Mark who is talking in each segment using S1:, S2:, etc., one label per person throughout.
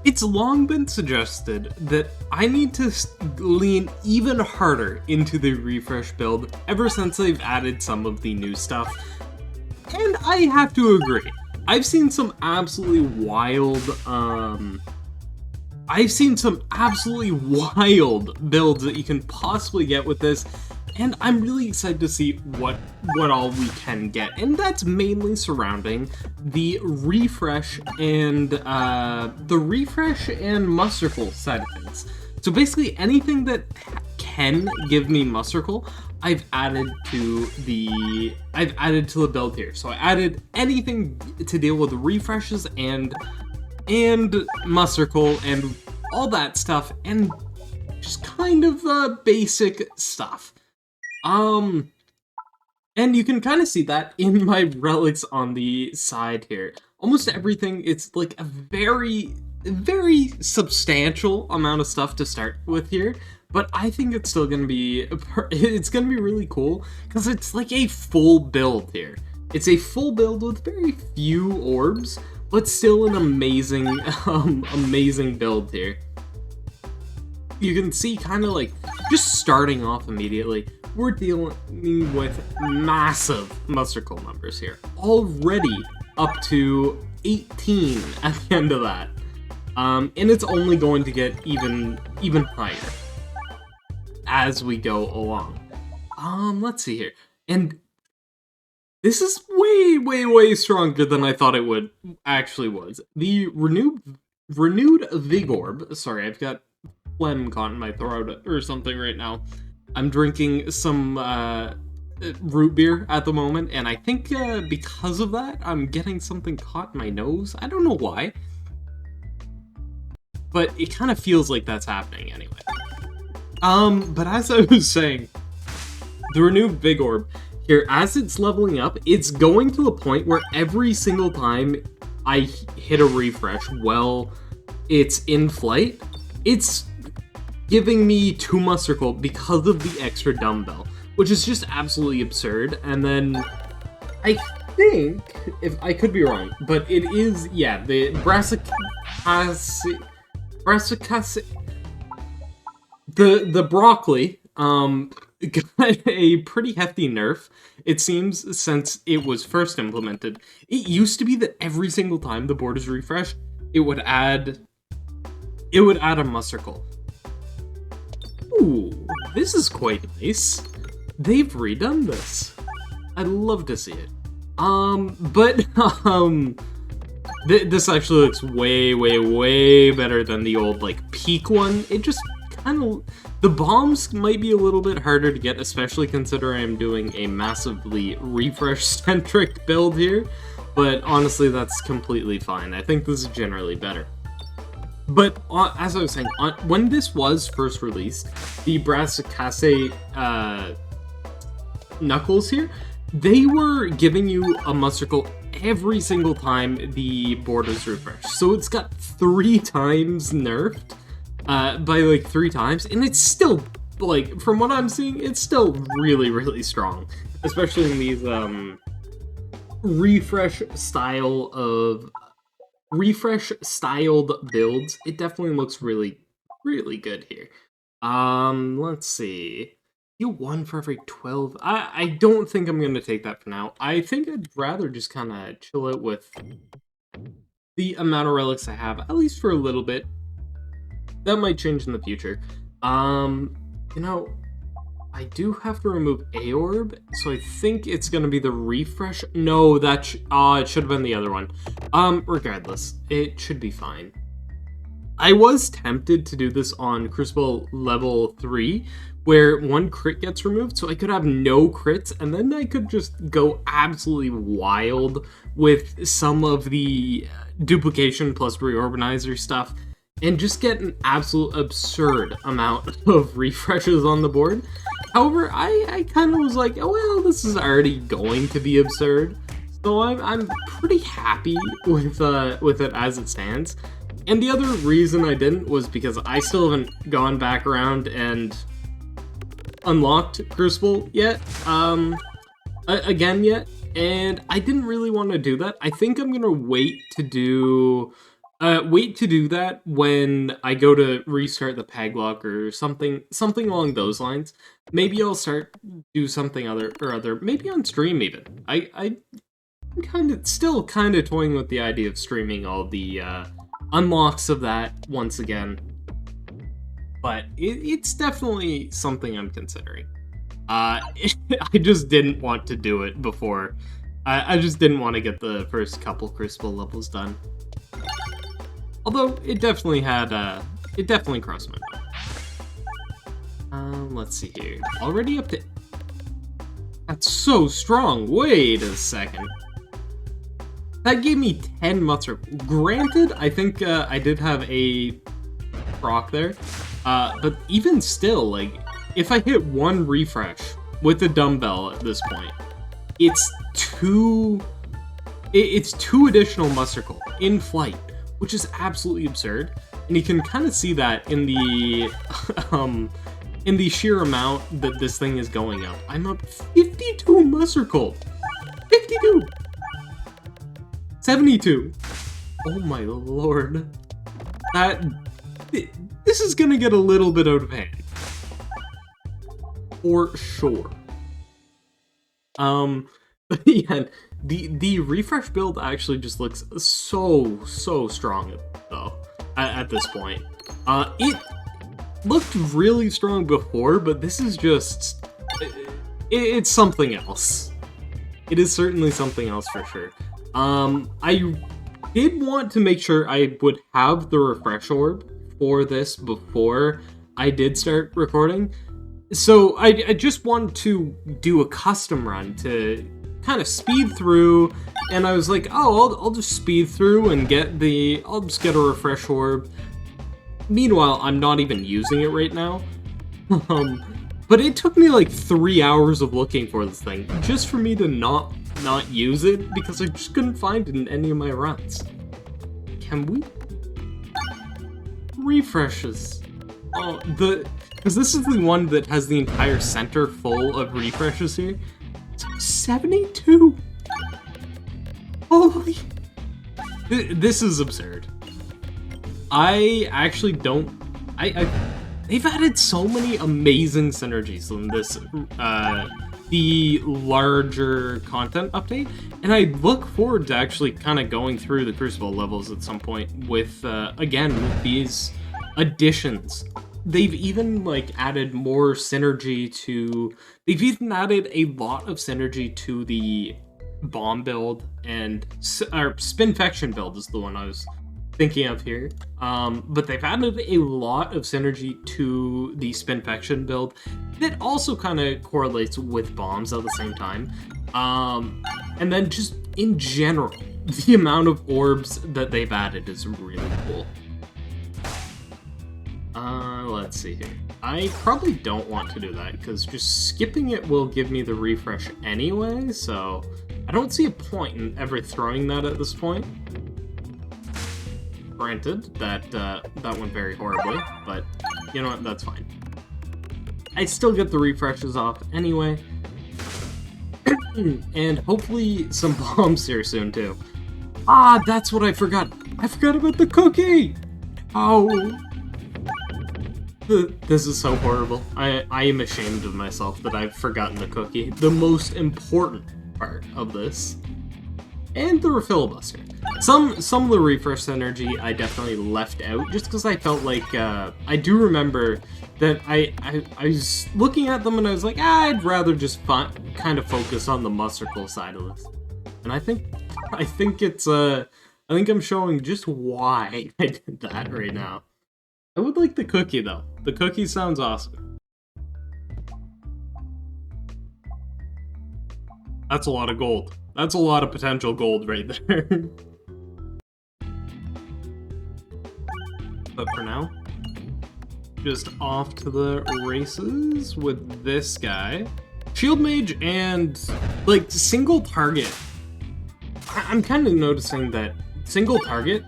S1: It's long been suggested that I need to lean even harder into the refresh build ever since they've added some of the new stuff, and I have to agree. I've seen some absolutely wild, builds that you can possibly get with this, and I'm really excited to see what all we can get, and that's mainly surrounding the refresh and musterful side of things. So basically, anything that can give me musterful, I've added to the build here. So I added anything to deal with refreshes and musterful and all that stuff, and just kind of basic stuff. And you can kind of see that in my relics on the side here. Almost everything, it's like a very, very substantial amount of stuff to start with here. But I think it's still gonna be, really cool, because it's like a full build here. It's a full build with very few orbs, but still an amazing, amazing build here. You can see kind of like, just starting off immediately, we're dealing with massive musterful numbers here. Already up to 18 at the end of that. And it's only going to get even higher as we go along. Let's see here. And this is way stronger than I thought it would actually was. The renewed Vigorb. Sorry, I've got phlegm caught in my throat or something right now. I'm drinking some root beer at the moment, and I think because of that, I'm getting something caught in my nose. I don't know why, but it kind of feels like that's happening anyway. But as I was saying, the renewed Vigorb here, as it's leveling up, it's going to the point where every single time I hit a refresh while it's in flight, it's giving me 2 musterful because of the extra dumbbell, which is just absolutely absurd. And then I think, if I could be wrong, but it is, yeah, the brassicacea, the broccoli, got a pretty hefty nerf, it seems, since it was first implemented. It used to be that every single time the board is refreshed, it would add a musterful. Ooh, this is quite nice. They've redone this. I'd love to see it. This actually looks way better than the old, like, peak one. It just kind of... The bombs might be a little bit harder to get, especially considering I'm doing a massively refresh-centric build here. But honestly, that's completely fine. I think this is generally better. But as I was saying, when this was first released, the brassicacea knuckles here, they were giving you a musterful every single time the board is refreshed. So it's got 3 times nerfed by like 3 times, and it's still, like, from what I'm seeing, it's still really strong, especially in these refresh styled builds. It definitely looks really good here. Let's see. You 1 for every 12. I don't think I'm gonna take that for now. I think I'd rather just kind of chill it with the amount of relics I have, at least for a little bit. That might change in the future. You know, I do have to remove a orb, so I think it's gonna be the refresh. No, that it should have been the other one. Regardless, it should be fine. I was tempted to do this on Crucible level 3, where 1 crit gets removed, so I could have no crits, and then I could just go absolutely wild with some of the duplication plus reorganizer stuff, and just get an absolute absurd amount of refreshes on the board. However, I kind of was like, oh well, this is already going to be absurd, so I'm pretty happy with it as it stands. And the other reason I didn't was because I still haven't gone back around and unlocked Crucible yet, again yet, and I didn't really want to do that. I think I'm gonna wait to do Wait to do that when I go to restart the Peglock or something along those lines. Maybe I'll start do something other, maybe on stream even. I'm still kind of toying with the idea of streaming all the unlocks of that once again, but it's definitely something I'm considering. I just didn't want to do it before. I just didn't want to get the first couple Crucible levels done. Although, it definitely had, it definitely crossed my mind. Let's see here. Already up to... That's so strong! Wait a second. That gave me 10 Mutzer. Granted, I think, I did have a proc there. But even still, like, if I hit one refresh with a dumbbell at this point, it's two additional Mustercle in flight, which is absolutely absurd. And you can kind of see that in the in the sheer amount that this thing is going up. I'm up 52 Mustercle. 52. 72. Oh my lord. This is gonna get a little bit out of hand. For sure. But yeah, the refresh build actually just looks so strong though at this point. It looked really strong before, but this is just it's something else. It is certainly something else for sure. I did want to make sure I would have the refresh orb for this before I did start recording. So I just wanted to do a custom run to kind of speed through, and I was like, oh, I'll just speed through and I'll just get a refresh orb. Meanwhile, I'm not even using it right now. But it took me like 3 hours of looking for this thing, just for me to not use it, because I just couldn't find it in any of my runs. Can we? Refreshes. Oh, because this is the one that has the entire center full of refreshes here. 72! Holy... This is absurd. I actually don't... They've added so many amazing synergies in this, the larger content update, and I look forward to actually kind of going through the Crucible levels at some point with, again, with these additions. They've even, like, added more synergy to... They've even added a lot of synergy to the bomb build, and... Or Spinfection build is the one I was thinking of here. But they've added a lot of synergy to the Spinfection build that also kind of correlates with bombs at the same time. And then just, in general, the amount of orbs that they've added is really cool. Let's see here. I probably don't want to do that, because just skipping it will give me the refresh anyway, so I don't see a point in ever throwing that at this point. Granted, that went very horribly, but you know what, that's fine. I still get the refreshes off anyway. And hopefully some bombs here soon, too. Ah, that's what I forgot! I forgot about the cookie! Oh... This is so horrible. I am ashamed of myself that I've forgotten the cookie. The most important part of this. And the refill buster. Some of the refresh energy I definitely left out, just because I felt like, I do remember that I was looking at them and I was like, I'd rather just kind of focus on the Mustercle side of this. And I think it's, I think I'm showing just why I did that right now. I would like the cookie, though. The cookie sounds awesome. That's a lot of gold. That's a lot of potential gold right there. But for now, just off to the races with this guy. Shield Mage and, like, single target. I'm kind of noticing that single target,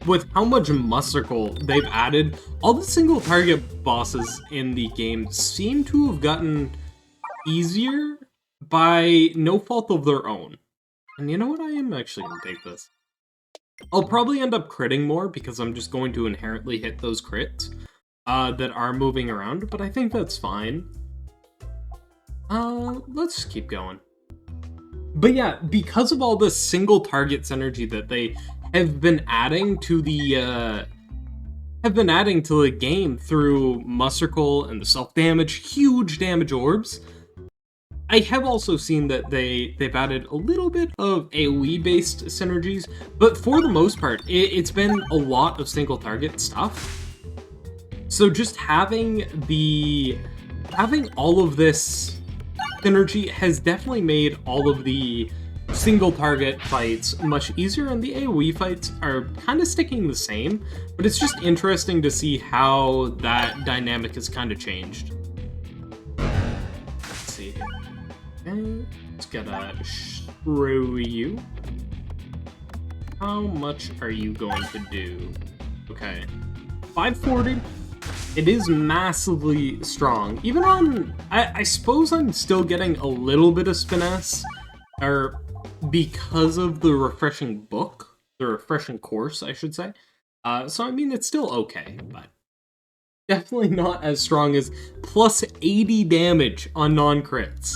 S1: with how much Mustercle they've added, all the single target bosses in the game seem to have gotten easier by no fault of their own. And you know what? I am actually gonna take this. I'll probably end up critting more because I'm just going to inherently hit those crits that are moving around, but I think that's fine. Let's just keep going. But yeah, because of all the single target synergy that they have been adding to the game through Muscle and the self-damage, huge damage orbs, I have also seen that they've added a little bit of AoE-based synergies, but for the most part, it's been a lot of single target stuff. So just having all of this synergy has definitely made all of the single target fights much easier, and the AoE fights are kind of sticking the same, but it's just interesting to see how that dynamic has kind of changed. Let's see. Okay, just gotta show you. How much are you going to do? Okay, 540. It is massively strong. Even on, I suppose I'm still getting a little bit of finesse, or because of the refreshing book, the refreshing course, I should say. So I mean, it's still okay, but definitely not as strong as plus 80 damage on non-crits.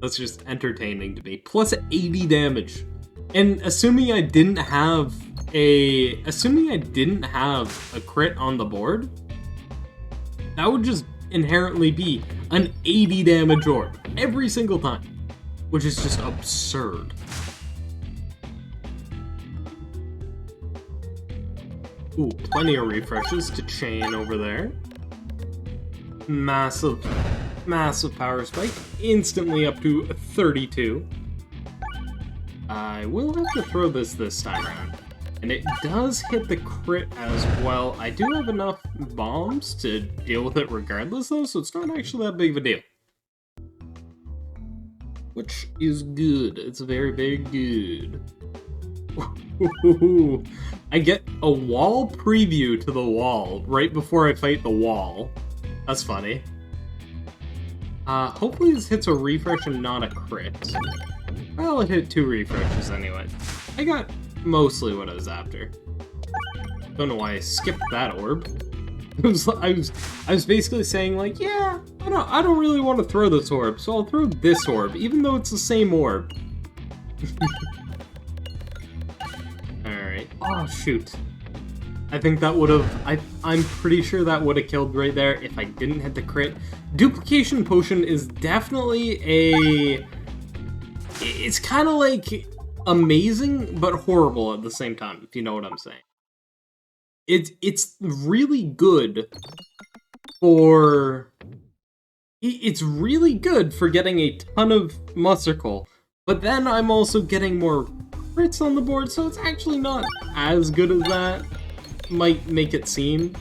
S1: That's just entertaining to me. Plus 80 damage. And assuming I didn't have a crit on the board, that would just inherently be an 80 damage orb every single time, which is just absurd. Ooh, plenty of refreshes to chain over there. Massive power spike, instantly up to 32. I will have to throw this time around. And it does hit the crit as well. I do have enough bombs to deal with it regardless though, so it's not actually that big of a deal. Which is good. It's very, very good. I get a wall preview to the wall right before I fight the wall. That's funny. Hopefully this hits a refresh and not a crit. Well, it hit 2 refreshes anyway. I got mostly what I was after. Don't know why I skipped that orb. I was basically saying like, yeah, I don't really want to throw this orb, so I'll throw this orb, even though it's the same orb. Alright. Oh shoot. I think that would have, I'm pretty sure that would have killed right there if I didn't hit the crit. Duplication Potion is definitely it's kind of like amazing, but horrible at the same time, if you know what I'm saying. It's really good for... It's really good for getting a ton of Muscle, but then I'm also getting more crits on the board, so it's actually not as good as that might make it seem.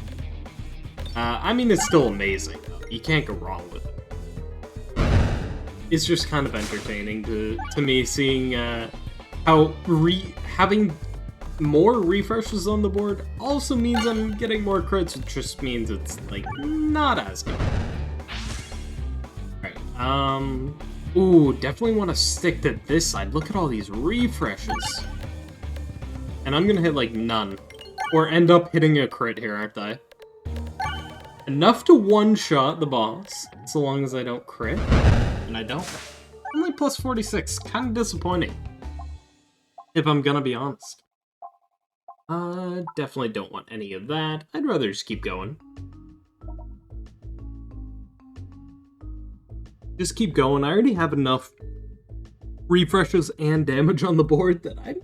S1: I mean, it's still amazing, though. You can't go wrong with it. It's just kind of entertaining to me seeing how having more refreshes on the board also means I'm getting more crits, which just means it's, like, not as good. Alright, ooh, definitely want to stick to this side. Look at all these refreshes. And I'm gonna hit, like, none. Or end up hitting a crit here, aren't I? Enough to one-shot the boss, so long as I don't crit. And I don't. Only plus 46, kind of disappointing. If I'm gonna be honest. Definitely don't want any of that. I'd rather just keep going. Just keep going. I already have enough refreshes and damage on the board that I'm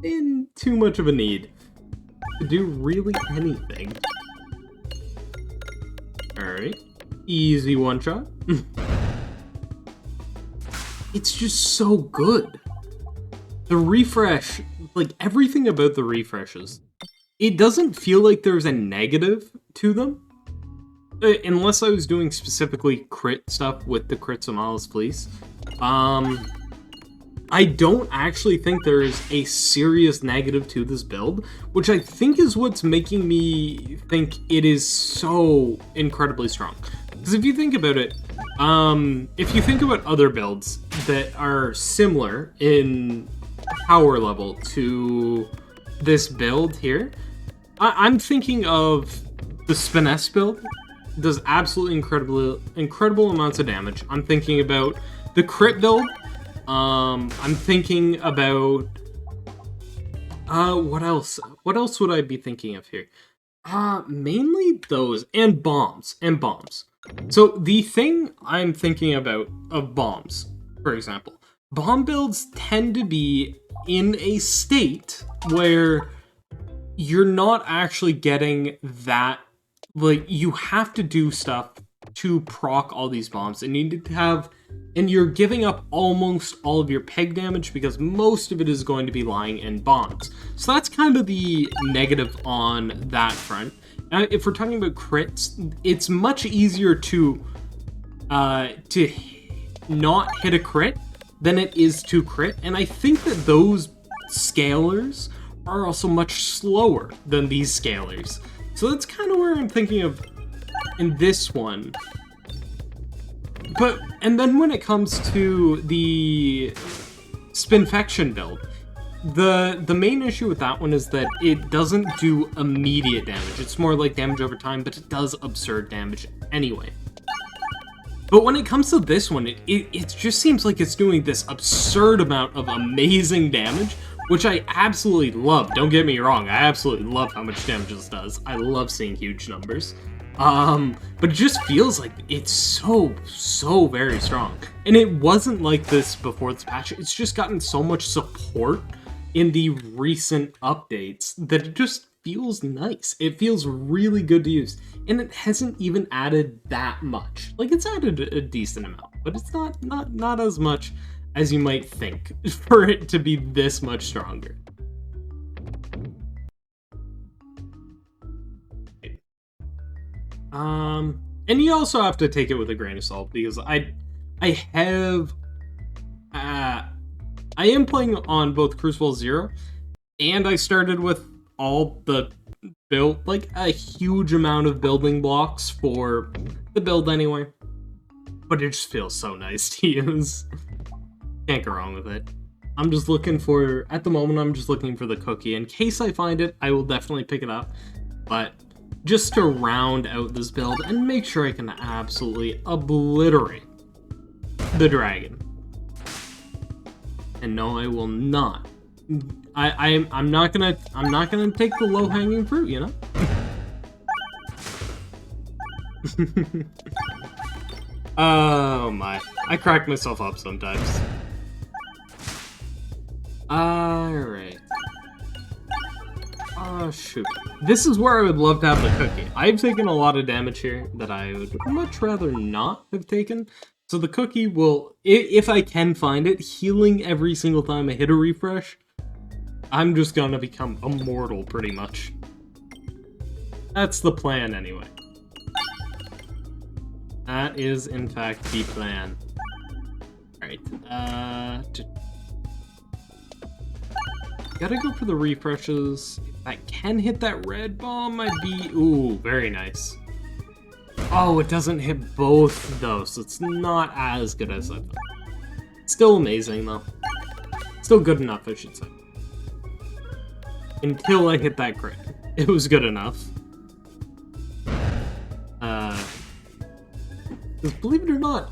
S1: in too much of a need to do really anything. Alright. Easy one-shot. It's just so good. The refresh, like everything about the refreshes, it doesn't feel like there's a negative to them. Unless I was doing specifically crit stuff with the Crits of Malice Police. I don't actually think there is a serious negative to this build, which I think is what's making me think it is so incredibly strong. Because if you think about it, If you think about other builds that are similar in power level to this build here, I'm thinking of the Spiness build. Does absolutely incredible amounts of damage. I'm thinking about the crit build. I'm thinking about what else? What else would I be thinking of here? Mainly those and bombs. So the thing I'm thinking about of bombs, for example, bomb builds tend to be in a state where you're not actually getting that, like, you have to do stuff to proc all these bombs, and you need to have, and you're giving up almost all of your peg damage because most of it is going to be lying in bombs. So that's kind of the negative on that front. Now, if we're talking about crits, it's much easier to not hit a crit than it is to crit, and I think that those scalers are also much slower than these scalers. So that's kind of where I'm thinking of in this one. But, and then when it comes to the Spinfection build, the main issue with that one is that it doesn't do immediate damage. It's more like damage over time, but it does absurd damage anyway. But when it comes to this one, it just seems like it's doing this absurd amount of amazing damage, which I absolutely love. Don't get me wrong, I absolutely love how much damage this does. I love seeing huge numbers. But it just feels like it's so very strong. And it wasn't like this before this patch. It's just gotten so much support in the recent updates that it just feels nice. It feels really good to use. And it hasn't even added that much. Like, it's added a decent amount, but it's not as much as you might think for it to be this much stronger. And you also have to take it with a grain of salt, because I am playing on both Crucible 0, and I started with all the build, like a huge amount of building blocks for the build anyway. But it just feels so nice to use. Can't go wrong with it. I'm just looking for, at the moment, I'm just looking for the cookie. In case I find it, I will definitely pick it up. But just to round out this build and make sure I can absolutely obliterate the dragon. And no, I will not. I'm not gonna take the low-hanging fruit, you know? Oh my. I crack myself up sometimes. Alright. Oh, shoot. This is where I would love to have the cookie. I've taken a lot of damage here that I would much rather not have taken. So the cookie will, if I can find it, healing every single time I hit a refresh, I'm just gonna become immortal, pretty much. That's the plan, anyway. That is, in fact, the plan. Alright, gotta go for the refreshes. If I can hit that red bomb, I'd be... Ooh, very nice. Oh, it doesn't hit both, though, so it's not as good as I thought. Still amazing, though. Still good enough, I should say. Until I hit that crit. It was good enough. Because believe it or not,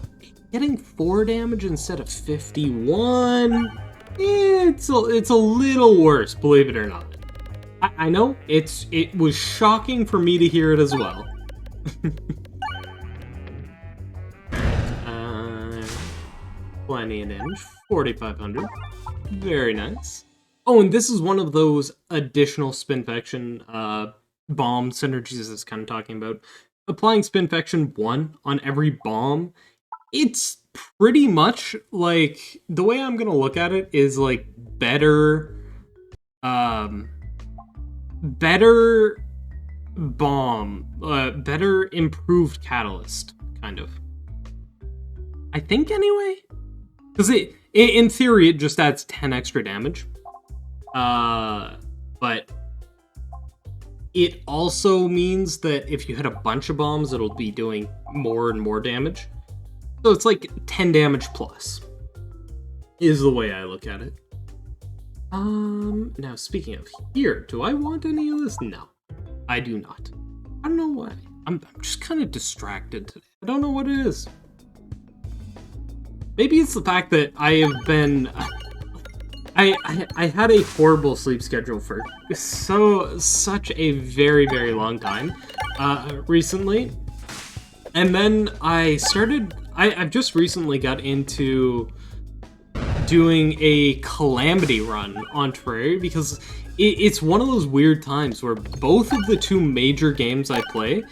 S1: getting 4 damage instead of 51... It's a little worse, believe it or not. I know, it was shocking for me to hear it as well. Plenty of damage, 4,500. Very nice. Oh, and this is one of those additional Spinfection bomb synergies I was kind of talking about. Applying Spinfection 1 on every bomb, it's pretty much like, the way I'm gonna look at it is like better bomb, better improved catalyst, kind of. I think anyway, because in theory it just adds 10 extra damage, but it also means that if you hit a bunch of bombs, it'll be doing more and more damage. So it's like 10 damage plus, is the way I look at it. Now speaking of here, do I want any of this? No, I do not. I don't know why. I'm just kind of distracted today. I don't know what it is. Maybe it's the fact that I have been... I had a horrible sleep schedule for such a very, very long time recently. And then I've just recently got into doing a calamity run on Terraria because it's one of those weird times where both of the two major games I play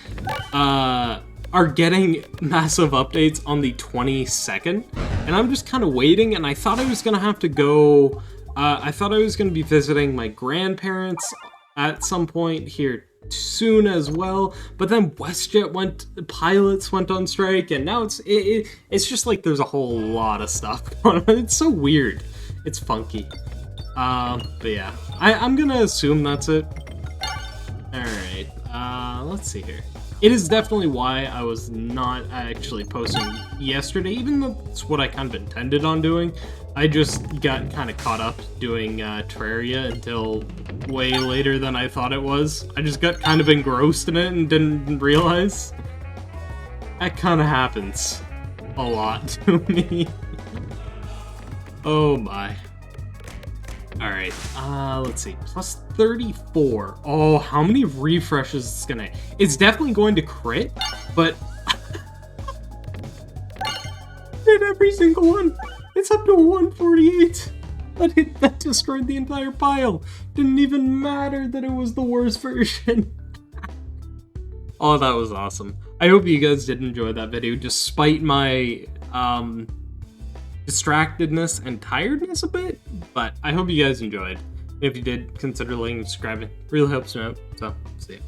S1: are getting massive updates on the 22nd, and I'm just kind of waiting, and I thought I was going to have to go, I thought I was going to be visiting my grandparents at some point here soon as well, but then WestJet pilots went on strike, and now it's just like there's a whole lot of stuff going on. It's so weird. It's funky. But yeah, I'm gonna assume that's it. Alright, let's see here. It is definitely why I was not actually posting yesterday, even though that's what I kind of intended on doing. I just got kind of caught up doing Terraria until way later than I thought it was. I just got kind of engrossed in it and didn't realize. That kind of happens a lot to me. Oh my. Alright, let's see. Plus 34. Oh, how many refreshes is gonna... It's definitely going to crit, but... Hit every single one! It's up to 148! That destroyed the entire pile! Didn't even matter that it was the worst version! Oh, that was awesome. I hope you guys did enjoy that video, despite my, distractedness and tiredness a bit, but I hope you guys enjoyed. If you did, consider liking and subscribing. It really helps me out, so see ya.